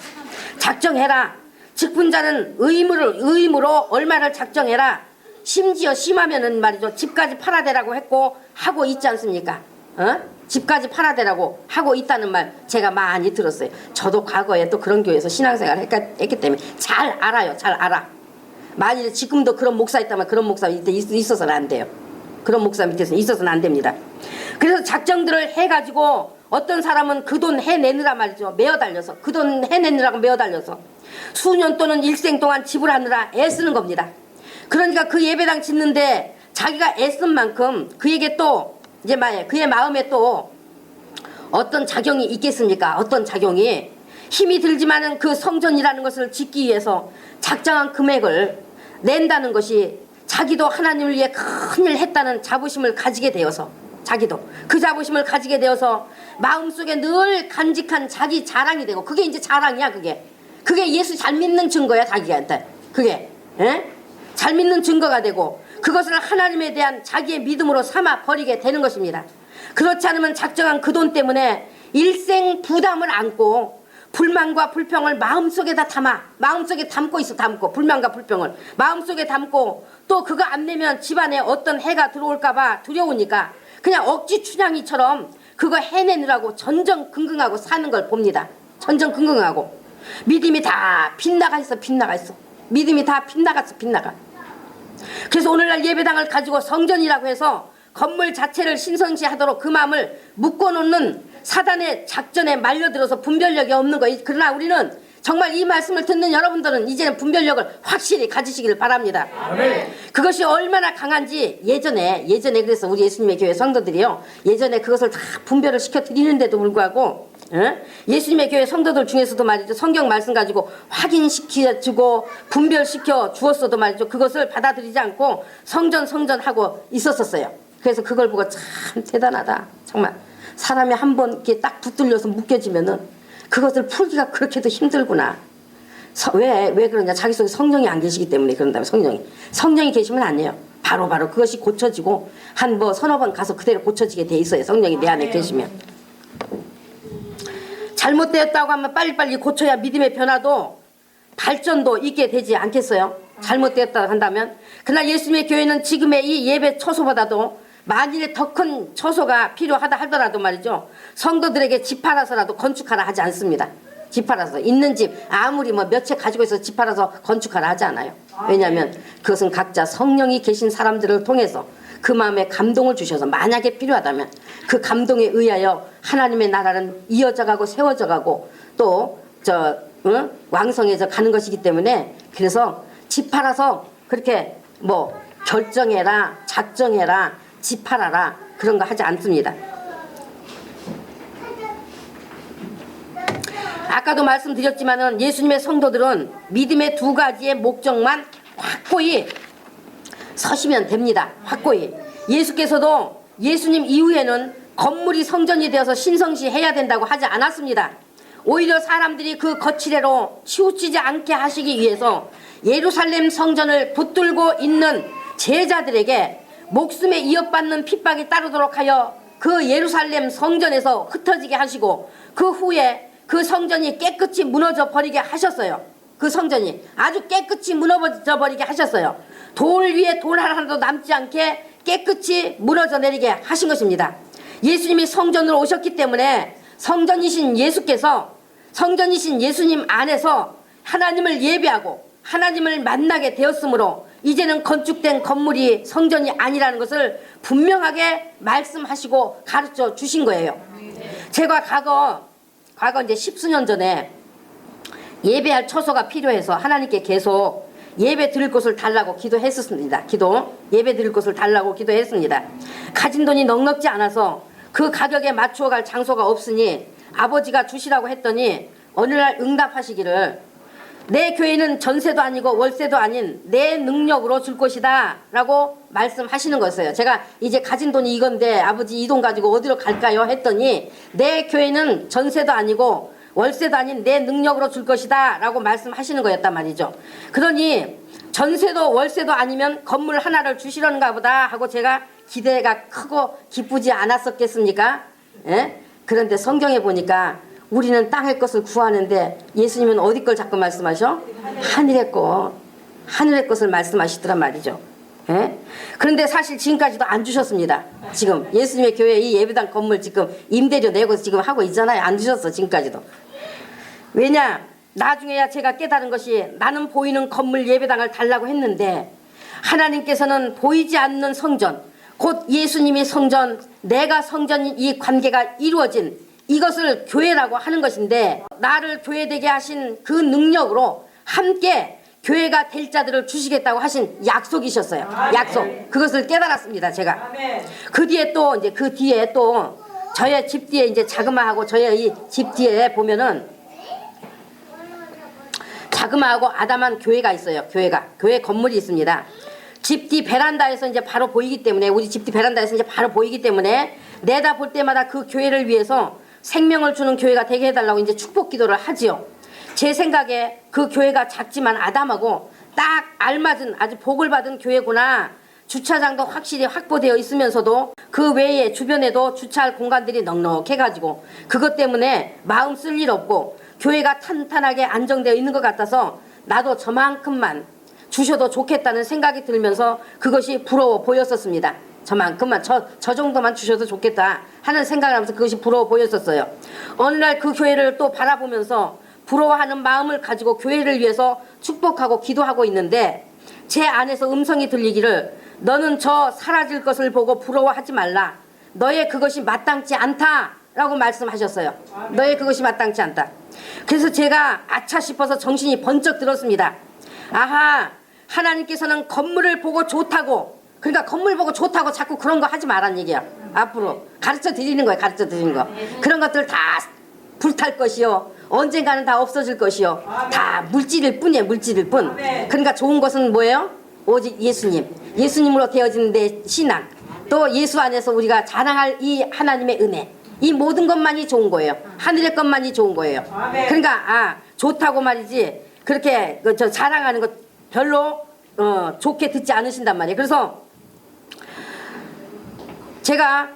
작정해라, 직분자는 의무로 얼마를 작정해라, 심지어 심하면은 말이죠, 집까지 팔아대라고 했고 하고 있지 않습니까? 집까지 팔아대라고 하고 있다는 말 제가 많이 들었어요. 저도 과거에 또 그런 교회에서 신앙생활 했기 때문에 잘 알아요. 잘 알아. 만일 지금도 그런 목사 있다면 그런 목사 밑에 있어서는 안 돼요. 그런 목사 밑에서 있어서는 안 됩니다. 그래서 작정들을 해가지고 어떤 사람은 그 돈 해내느라 말이죠, 매어달려서, 그 돈 해내느라고 매어달려서 수년 또는 일생 동안 지불하느라 애쓰는 겁니다. 그러니까 그 예배당 짓는데 자기가 애쓴 만큼 그에게 또 이제 그의 마음에 또 어떤 작용이 있겠습니까? 어떤 작용이, 힘이 들지만은 그 성전이라는 것을 짓기 위해서 작정한 금액을 낸다는 것이 자기도 하나님을 위해 큰일 했다는 자부심을 가지게 되어서, 자기도 그 자부심을 가지게 되어서 마음속에 늘 간직한 자기 자랑이 되고, 그게 이제 자랑이야. 그게 예수 잘 믿는 증거야. 자기한테 그게 잘 믿는 증거가 되고, 그것을 하나님에 대한 자기의 믿음으로 삼아 버리게 되는 것입니다. 그렇지 않으면 작정한 그 돈 때문에 일생 부담을 안고 불만과 불평을 마음속에 담고 있어. 불만과 불평을 마음속에 담고, 또 그거 안 내면 집안에 어떤 해가 들어올까봐 두려우니까 그냥 억지 춘향이처럼 그거 해내느라고 전전긍긍하고 사는 걸 봅니다. 전전긍긍하고 믿음이 다 빗나가 있어. 믿음이 다 빗나가. 그래서 오늘날 예배당을 가지고 성전이라고 해서 건물 자체를 신성시하도록 그 마음을 묶어놓는 사단의 작전에 말려들어서 분별력이 없는 거. 그러나 우리는 정말 이 말씀을 듣는 여러분들은 이제는 분별력을 확실히 가지시기를 바랍니다. 아멘. 그것이 얼마나 강한지 예전에 그래서 우리 예수님의 교회 성도들이요, 예전에 그것을 다 분별을 시켜드리는데도 불구하고 예수님의 교회 성도들 중에서도 말이죠, 성경 말씀 가지고 확인시켜주고 분별시켜 주었어도 말이죠, 그것을 받아들이지 않고 성전 하고 있었어요. 그래서 그걸 보고 참 대단하다. 정말 사람이 한번 이렇게 딱 붙들려서 묶여지면은 그것을 풀기가 그렇게도 힘들구나. 왜 그러냐? 자기 속에 성령이 안 계시기 때문에 그런다면. 성령이 계시면 안 돼요. 바로 그것이 고쳐지고 한 서너 번 가서 그대로 고쳐지게 돼 있어요. 성령이 내 안에 계시면. 잘못되었다고 하면 빨리빨리 고쳐야 믿음의 변화도 발전도 있게 되지 않겠어요? 잘못되었다고 한다면. 그러나 예수님의 교회는 지금의 이 예배 처소보다도 만일에 더 큰 처소가 필요하다 하더라도 말이죠, 성도들에게 집 팔아서라도 건축하라 하지 않습니다. 집 팔아서 있는 집 아무리 몇 채 가지고 있어서 집 팔아서 건축하라 하지 않아요. 왜냐하면 그것은 각자 성령이 계신 사람들을 통해서 그 마음에 감동을 주셔서, 만약에 필요하다면 그 감동에 의하여 하나님의 나라는 이어져 가고 세워져 가고 또 왕성해져 가는 것이기 때문에, 그래서 집 팔아서 그렇게 결정해라, 작정해라, 집 팔아라, 그런 거 하지 않습니다. 아까도 말씀드렸지만은 예수님의 성도들은 믿음의 두 가지의 목적만 확고히 서시면 됩니다. 확고히. 예수께서도 예수님 이후에는 건물이 성전이 되어서 신성시해야 된다고 하지 않았습니다. 오히려 사람들이 그 거칠애로 치우치지 않게 하시기 위해서 예루살렘 성전을 붙들고 있는 제자들에게 목숨에 이어받는 핍박이 따르도록 하여 그 예루살렘 성전에서 흩어지게 하시고, 그 후에 그 성전이 깨끗이 무너져 버리게 하셨어요. 그 성전이 아주 깨끗이 무너져 버리게 하셨어요. 돌 위에 돌 하나도 남지 않게 깨끗이 무너져 내리게 하신 것입니다. 예수님이 성전으로 오셨기 때문에 성전이신 예수님 안에서 하나님을 예배하고 하나님을 만나게 되었으므로 이제는 건축된 건물이 성전이 아니라는 것을 분명하게 말씀하시고 가르쳐 주신 거예요. 제가 과거 이제 10수년 전에 예배할 처소가 필요해서 하나님께 계속 예배 드릴 곳을 달라고 기도했었습니다. 예배 드릴 곳을 달라고 기도했습니다. 가진 돈이 넉넉지 않아서 그 가격에 맞추어 갈 장소가 없으니 아버지가 주시라고 했더니 어느 날 응답하시기를, 내 교회는 전세도 아니고 월세도 아닌 내 능력으로 줄 것이다 라고 말씀하시는 거였어요. 제가 이제 가진 돈이 이건데 아버지 이 돈 가지고 어디로 갈까요? 했더니 내 교회는 전세도 아니고 월세도 아닌 내 능력으로 줄 것이다 라고 말씀하시는 거였단 말이죠. 그러니 전세도 월세도 아니면 건물 하나를 주시려는가 보다 하고 제가 기대가 크고 기쁘지 않았었겠습니까? 예? 그런데 성경에 보니까 우리는 땅의 것을 구하는데 예수님은 어디 걸 자꾸 말씀하셔? 하늘의 것을 말씀하시더란 말이죠. 예? 그런데 사실 지금까지도 안 주셨습니다. 지금 예수님의 교회 이 예배당 건물 지금 임대료 내고 지금 하고 있잖아요. 안 주셨어 지금까지도. 왜냐? 나중에야 제가 깨달은 것이 나는 보이는 건물 예배당을 달라고 했는데 하나님께서는 보이지 않는 성전, 곧 예수님이 성전, 내가 성전인 이 관계가 이루어진 이것을 교회라고 하는 것인데 나를 교회되게 하신 그 능력으로 함께 교회가 될 자들을 주시겠다고 하신 약속이셨어요. 약속. 그것을 깨달았습니다. 제가. 그 뒤에 또 저의 집 뒤에 이제 자그마하고 저의 이 집 뒤에 보면은 자그마하고 아담한 교회가 있어요. 교회 건물이 있습니다. 집 뒤 베란다에서 이제 바로 보이기 때문에 우리 집 뒤 베란다에서 이제 바로 보이기 때문에 내다 볼 때마다 그 교회를 위해서 생명을 주는 교회가 되게 해달라고 이제 축복 기도를 하지요. 제 생각에 그 교회가 작지만 아담하고 딱 알맞은 아주 복을 받은 교회구나. 주차장도 확실히 확보되어 있으면서도 그 외에 주변에도 주차할 공간들이 넉넉해가지고 그것 때문에 마음 쓸 일 없고 교회가 탄탄하게 안정되어 있는 것 같아서 나도 저만큼만 주셔도 좋겠다는 생각이 들면서 그것이 부러워 보였었습니다. 저만큼만 저 정도만 주셔도 좋겠다 하는 생각을 하면서 그것이 부러워 보였었어요. 어느 날 그 교회를 또 바라보면서 부러워하는 마음을 가지고 교회를 위해서 축복하고 기도하고 있는데 제 안에서 음성이 들리기를 너는 저 사라질 것을 보고 부러워하지 말라. 너의 그것이 마땅치 않다 라고 말씀하셨어요. 너의 그것이 마땅치 않다. 그래서 제가 아차 싶어서 정신이 번쩍 들었습니다. 아하, 하나님께서는 건물을 보고 좋다고, 그러니까 건물 보고 좋다고 자꾸 그런 거 하지 말란 얘기야. 앞으로 가르쳐 드리는 거예요. 가르쳐 드리는 거. 그런 것들 다 불탈 것이요, 언젠가는 다 없어질 것이요, 다 물질일 뿐이에요. 물질일 뿐. 그러니까 좋은 것은 뭐예요? 오직 예수님으로 되어진 내 신앙, 또 예수 안에서 우리가 자랑할 이 하나님의 은혜, 이 모든 것만이 좋은 거예요. 하늘의 것만이 좋은 거예요. 그러니까 좋다고 말이지 그렇게 저 자랑하는 것 별로 좋게 듣지 않으신단 말이에요. 그래서 제가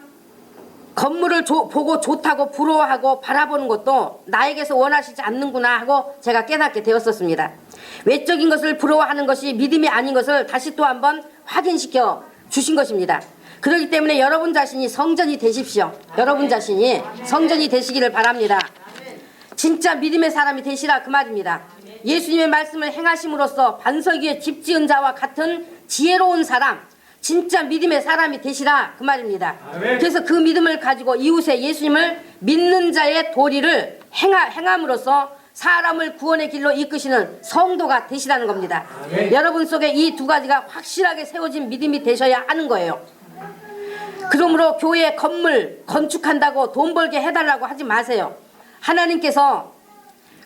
건물을 보고 좋다고 부러워하고 바라보는 것도 나에게서 원하시지 않는구나 하고 제가 깨닫게 되었었습니다. 외적인 것을 부러워하는 것이 믿음이 아닌 것을 다시 또 한번 확인시켜 주신 것입니다. 그렇기 때문에 여러분 자신이 성전이 되십시오. 여러분 자신이 성전이 되시기를 바랍니다. 진짜 믿음의 사람이 되시라 그 말입니다. 예수님의 말씀을 행하심으로써 반석 위에 집 지은 자와 같은 지혜로운 사람, 진짜 믿음의 사람이 되시라 그 말입니다. 그래서 그 믿음을 가지고 이웃에 예수님을 믿는 자의 도리를 행함으로써 사람을 구원의 길로 이끄시는 성도가 되시라는 겁니다. 여러분 속에 이 두 가지가 확실하게 세워진 믿음이 되셔야 하는 거예요. 그러므로 교회 건물 건축한다고 돈 벌게 해달라고 하지 마세요. 하나님께서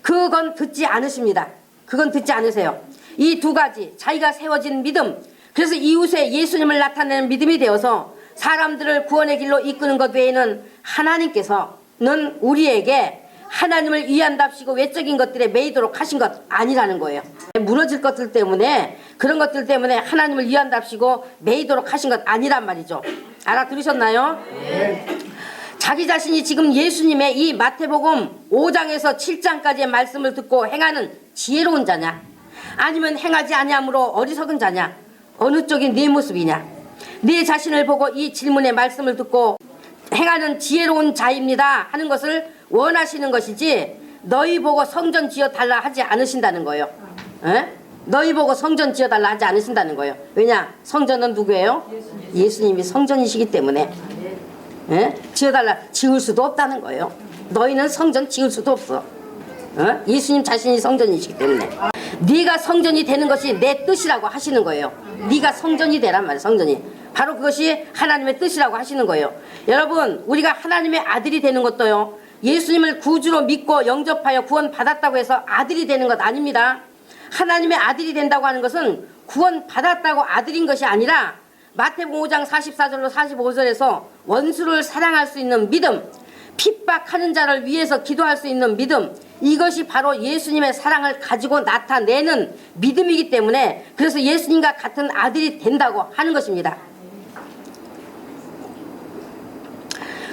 그건 듣지 않으십니다. 그건 듣지 않으세요. 이 두 가지, 자기가 세워진 믿음, 그래서 이웃에 예수님을 나타내는 믿음이 되어서 사람들을 구원의 길로 이끄는 것 외에는 하나님께서는 우리에게 하나님을 위한답시고 외적인 것들에 매이도록 하신 것 아니라는 거예요. 무너질 것들 때문에, 그런 것들 때문에 하나님을 위한답시고 매이도록 하신 것 아니란 말이죠. 알아들으셨나요? 네. 자기 자신이 지금 예수님의 이 마태복음 5장에서 7장까지의 말씀을 듣고 행하는 지혜로운 자냐, 아니면 행하지 아니함으로 어리석은 자냐, 어느 쪽이 네 모습이냐. 네 자신을 보고 이 질문의 말씀을 듣고 행하는 지혜로운 자입니다 하는 것을 원하시는 것이지 너희 보고 성전 지어달라 하지 않으신다는 거예요. 에? 너희 보고 성전 지어달라 하지 않으신다는 거예요. 왜냐? 성전은 누구예요? 예수님이 성전이시기 때문에 지어달라, 지을 수도 없다는 거예요. 너희는 성전 지을 수도 없어. 예수님 자신이 성전이시기 때문에 네가 성전이 되는 것이 내 뜻이라고 하시는 거예요. 네가 성전이 되란 말이에요. 성전이 바로 그것이 하나님의 뜻이라고 하시는 거예요. 여러분, 우리가 하나님의 아들이 되는 것도요, 예수님을 구주로 믿고 영접하여 구원 받았다고 해서 아들이 되는 것 아닙니다. 하나님의 아들이 된다고 하는 것은 구원 받았다고 아들인 것이 아니라 마태복음 5장 44절로 45절에서 원수를 사랑할 수 있는 믿음, 핍박하는 자를 위해서 기도할 수 있는 믿음, 이것이 바로 예수님의 사랑을 가지고 나타내는 믿음이기 때문에 그래서 예수님과 같은 아들이 된다고 하는 것입니다.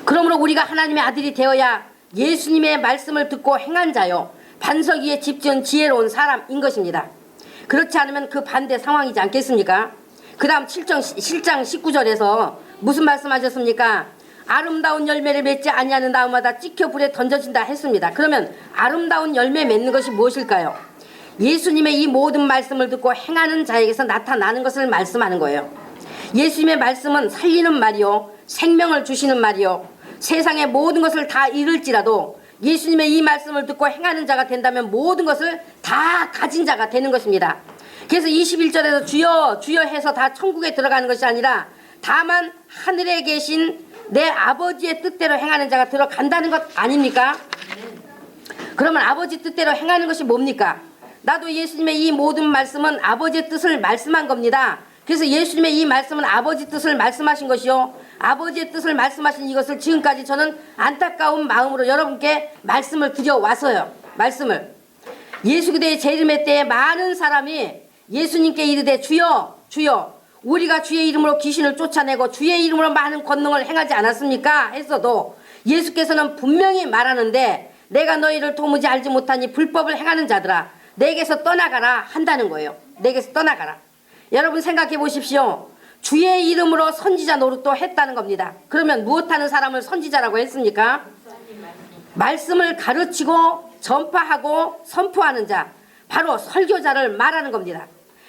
그러므로 우리가 하나님의 아들이 되어야 예수님의 말씀을 듣고 행한 자요 반석 위에 집 지은 지혜로운 사람인 것입니다. 그렇지 않으면 그 반대 상황이지 않겠습니까? 그 다음 7장 19절에서 무슨 말씀하셨습니까? 아름다운 열매를 맺지 아니하는 나무마다 찍혀 불에 던져진다 했습니다. 그러면 아름다운 열매 맺는 것이 무엇일까요? 예수님의 이 모든 말씀을 듣고 행하는 자에게서 나타나는 것을 말씀하는 거예요. 예수님의 말씀은 살리는 말이요 생명을 주시는 말이요 세상의 모든 것을 다 잃을지라도 예수님의 이 말씀을 듣고 행하는 자가 된다면 모든 것을 다 가진 자가 되는 것입니다. 그래서 21절에서 주여 주여 해서 다 천국에 들어가는 것이 아니라 다만 하늘에 계신 내 아버지의 뜻대로 행하는 자가 들어간다는 것 아닙니까? 그러면 아버지 뜻대로 행하는 것이 뭡니까? 나도 예수님의 이 모든 말씀은 아버지의 뜻을 말씀한 겁니다. 그래서 예수님의 이 말씀은 아버지 뜻을 말씀하신 것이요 아버지의 뜻을 말씀하신 이것을 지금까지 저는 안타까운 마음으로 여러분께 말씀을 드려왔어요. 말씀을 예수 그리스도의 재림의 때에 많은 사람이 예수님께 이르되 주여 주여 우리가 주의 이름으로 귀신을 쫓아내고 주의 이름으로 많은 권능을 행하지 않았습니까? 했어도 예수께서는 분명히 말하는데 내가 너희를 도무지 알지 못하니 불법을 행하는 자들아 내게서 떠나가라 한다는 거예요. 내게서 떠나가라. 여러분 생각해 보십시오. 주의 이름으로 선지자 노릇도 했다는 겁니다. 그러면 무엇하는 사람을 선지자라고 했습니까? 말씀을 가르치고 전파하고 선포하는 자 바로 설교자를 말하는 겁니다.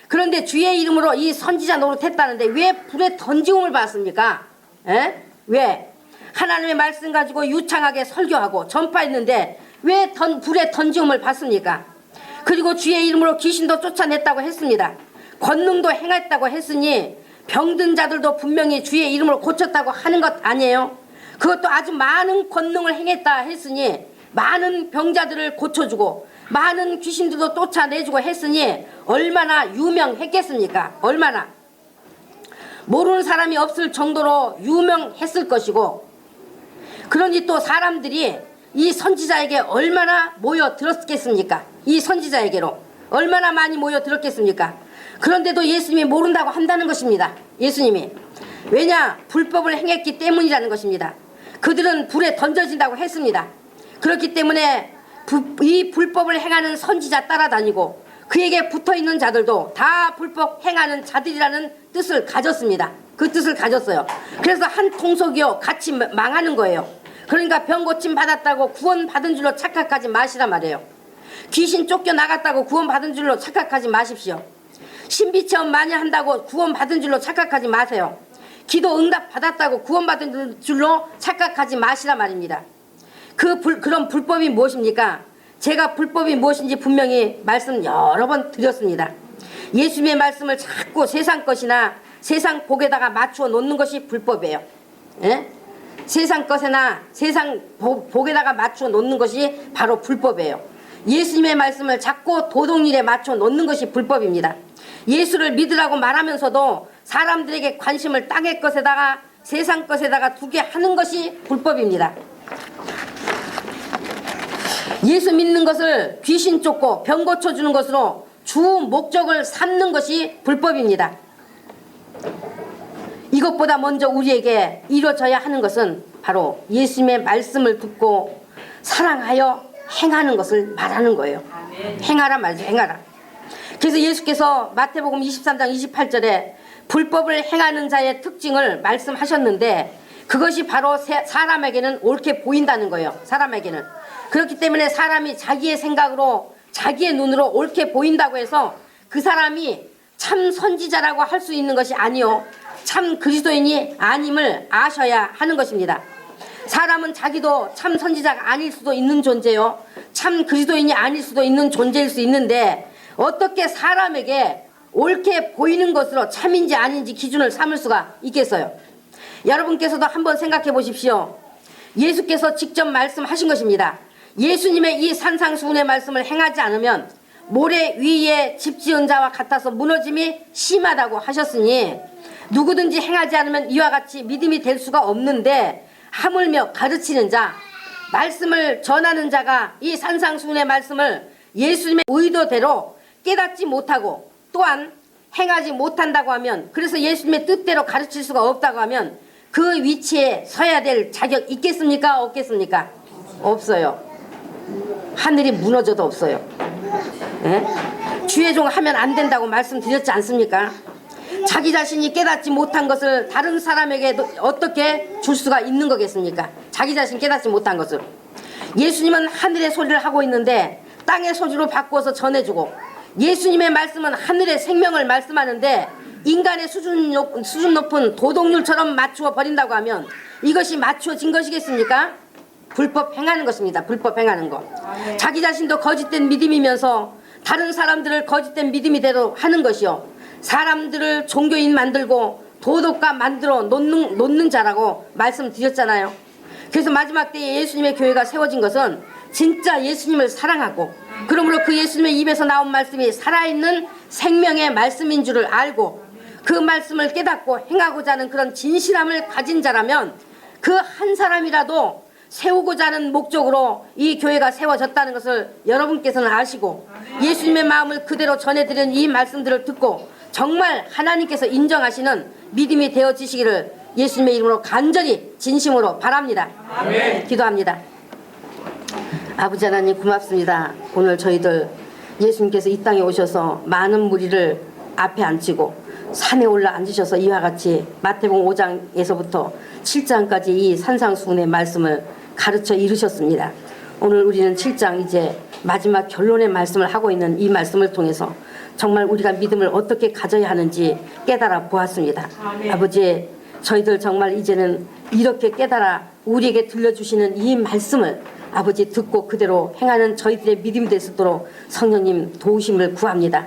그런데 주의 이름으로 이 선지자 노릇했다는데 왜 불에 던지움을 받습니까? 에? 왜? 하나님의 말씀 가지고 유창하게 설교하고 전파했는데 왜 불에 던지움을 받습니까? 그리고 주의 이름으로 귀신도 쫓아냈다고 했습니다. 권능도 행했다고 했으니 병든 자들도 분명히 주의 이름으로 고쳤다고 하는 것 아니에요? 그것도 아주 많은 권능을 행했다 했으니 많은 병자들을 고쳐주고 많은 귀신들도 쫓아내주고 했으니 얼마나 유명했겠습니까? 얼마나 모르는 사람이 없을 정도로 유명했을 것이고 그러니 또 사람들이 이 선지자에게 얼마나 모여들었겠습니까? 이 선지자에게로 얼마나 많이 모여들었겠습니까? 그런데도 예수님이 모른다고 한다는 것입니다. 예수님이 왜냐? 불법을 행했기 때문이라는 것입니다. 그들은 불에 던져진다고 했습니다. 그렇기 때문에 이 불법을 행하는 선지자 따라다니고 그에게 붙어있는 자들도 다 불법 행하는 자들이라는 뜻을 가졌습니다. 그 뜻을 가졌어요. 그래서 한 통속이요 같이 망하는 거예요. 그러니까 병 고침 받았다고 구원 받은 줄로 착각하지 마시란 말이에요. 귀신 쫓겨나갔다고 구원 받은 줄로 착각하지 마십시오. 신비체험 많이 한다고 구원 받은 줄로 착각하지 마세요. 기도 응답 받았다고 구원 받은 줄로 착각하지 마시란 말입니다. 그런 불법이 무엇입니까? 제가 불법이 무엇인지 분명히 말씀 여러 번 드렸습니다. 예수님의 말씀을 자꾸 세상 것이나 세상 복에다가 맞추어 놓는 것이 불법이에요. 예? 세상 것이나 세상 복에다가 맞추어 놓는 것이 바로 불법이에요. 예수님의 말씀을 자꾸 도덕일에 맞춰 놓는 것이 불법입니다. 예수를 믿으라고 말하면서도 사람들에게 관심을 땅의 것에다가 세상 것에다가 두게 하는 것이 불법입니다. 예수 믿는 것을 귀신 쫓고 병 고쳐주는 것으로 주 목적을 삼는 것이 불법입니다. 이것보다 먼저 우리에게 이루어져야 하는 것은 바로 예수님의 말씀을 듣고 사랑하여 행하는 것을 말하는 거예요. 행하라 말이죠. 행하라. 그래서 예수께서 마태복음 23장 28절에 불법을 행하는 자의 특징을 말씀하셨는데 그것이 바로 사람에게는 옳게 보인다는 거예요. 사람에게는. 그렇기 때문에 사람이 자기의 생각으로 자기의 눈으로 옳게 보인다고 해서 그 사람이 참 선지자라고 할 수 있는 것이 아니요 참 그리스도인이 아님을 아셔야 하는 것입니다. 사람은 자기도 참 선지자가 아닐 수도 있는 존재요 참 그리스도인이 아닐 수도 있는 존재일 수 있는데 어떻게 사람에게 옳게 보이는 것으로 참인지 아닌지 기준을 삼을 수가 있겠어요? 여러분께서도 한번 생각해 보십시오. 예수께서 직접 말씀하신 것입니다. 예수님의 이 산상수훈의 말씀을 행하지 않으면 모래 위에 집 지은 자와 같아서 무너짐이 심하다고 하셨으니 누구든지 행하지 않으면 이와 같이 믿음이 될 수가 없는데 하물며 가르치는 자, 말씀을 전하는 자가 이 산상수훈의 말씀을 예수님의 의도대로 깨닫지 못하고 또한 행하지 못한다고 하면, 그래서 예수님의 뜻대로 가르칠 수가 없다고 하면 그 위치에 서야 될 자격 있겠습니까? 없겠습니까? 없어요. 하늘이 무너져도 없어요. 예? 주의 종 하면 안 된다고 말씀드렸지 않습니까? 자기 자신이 깨닫지 못한 것을 다른 사람에게 어떻게 줄 수가 있는 거겠습니까? 자기 자신 깨닫지 못한 것을. 예수님은 하늘의 소리를 하고 있는데 땅의 소리로 바꾸어서 전해주고, 예수님의 말씀은 하늘의 생명을 말씀하는데 인간의 수준 높은 도덕률처럼 맞추어 버린다고 하면 이것이 맞추어진 것이겠습니까? 불법 행하는 것입니다. 불법 행하는 것. 자기 자신도 거짓된 믿음이면서 다른 사람들을 거짓된 믿음이대로 하는 것이요, 사람들을 종교인 만들고 도덕가 만들어 놓는 자라고 말씀드렸잖아요. 그래서 마지막 때에 예수님의 교회가 세워진 것은 진짜 예수님을 사랑하고, 그러므로 그 예수님의 입에서 나온 말씀이 살아있는 생명의 말씀인 줄을 알고 그 말씀을 깨닫고 행하고자 하는 그런 진실함을 가진 자라면 그 한 사람이라도 세우고자 하는 목적으로 이 교회가 세워졌다는 것을 여러분께서는 아시고, 예수님의 마음을 그대로 전해드리는 이 말씀들을 듣고 정말 하나님께서 인정하시는 믿음이 되어지시기를 예수님의 이름으로 간절히 진심으로 바랍니다. 아멘. 기도합니다. 아버지 하나님 고맙습니다. 오늘 저희들 예수님께서 이 땅에 오셔서 많은 무리를 앞에 앉히고 산에 올라 앉으셔서 이와 같이 마태복음 5장에서부터 7장까지 이 산상수훈의 말씀을 가르쳐 이르셨습니다. 오늘 우리는 7장 이제 마지막 결론의 말씀을 하고 있는 이 말씀을 통해서 정말 우리가 믿음을 어떻게 가져야 하는지 깨달아 보았습니다. 아버지, 저희들 정말 이제는 이렇게 깨달아 우리에게 들려주시는 이 말씀을 아버지 듣고 그대로 행하는 저희들의 믿음이 될 수 있도록 성령님 도우심을 구합니다.